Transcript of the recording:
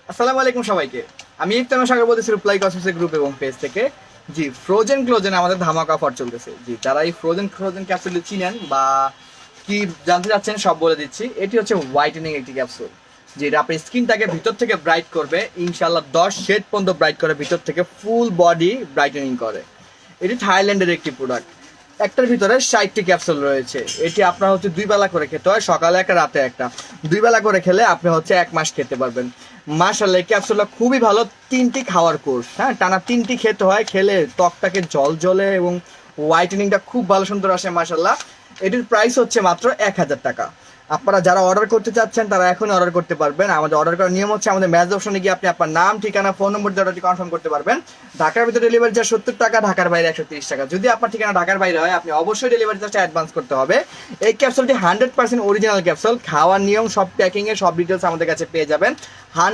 আসসালামু আলাইকুম সবাইকে। আমি ইফতার সাগর বলতেছি রিপ্লাই কসমেটিক্স গ্রুপ এবং পেজ থেকে। জি, ফ্রোজেন ক্লোজেন আমাদের ধামাকা অফার চলতেছে। জি, যারা এই ফ্রোজেন ফ্রোজেন ক্যাপসুল চিনেন বা কি জানতে চাচ্ছেন সব বলে দিচ্ছি। এটি হচ্ছে হোয়াইটেনিং একটি ক্যাপসুল, যেটা আপনার স্কিনটাকে ভিতর থেকে ব্রাইট করবে। ইনশাল্লাহ 10 শেড পর্যন্ত ব্রাইট করে, ভিতর থেকে ফুল বডি ব্রাইটেনিং করে। এটি থাইল্যান্ডের একটি প্রোডাক্ট। একটার ভিতরে 60টি ক্যাপসুল রয়েছে। এটি আপনার হচ্ছে 2 বেলা করে খেতে হয়, সকালে একটা রাতে একটা। 2 বেলা করে খেলে আপনি হচ্ছে 1 মাস খেতে পারবেন। মাশাআল্লাহ, এই ক্যাপসুলটা খুবই ভালো। 3টি খাওয়ার কোর্স, হ্যাঁ, টানা 3টি খেতে হয়। খেলে ত্বকটাকে জল জলে এবং হোয়াইটেনিংটা খুব ভালো সুন্দর আসে মাশাআল্লাহ। এটির প্রাইস হচ্ছে মাত্র 1000 টাকা। আপনারা যারা অর্ডার করতে চাচ্ছেন তারা এখন অর্ডার করতে পারবেন। আমাদের অর্ডার করার নিয়ম হচ্ছে আমাদের ম্যাচ অপশনে গিয়ে আপনি আপনার নাম, ঠিকানা, ফোন নম্বর দিয়ে অর্ডারটি কনফার্ম করতে পারবেন। ঢাকার ভিতরে ডেলিভারি চার্জ 70 টাকা, ঢাকার বাইরে 130 টাকা। যদি আপনার ঠিকানা ঢাকার বাইরে হয় আপনি অবশ্যই ডেলিভারি চার্জটা অ্যাডভান্স করতে হবে। এই ক্যাপসুলটি 100% অরিজিনাল ক্যাপসুল। খাওয়ার নিয়ম, সব প্যাকিং এর সব ডিটেলস আমাদের কাছে পেয়ে যাবেন।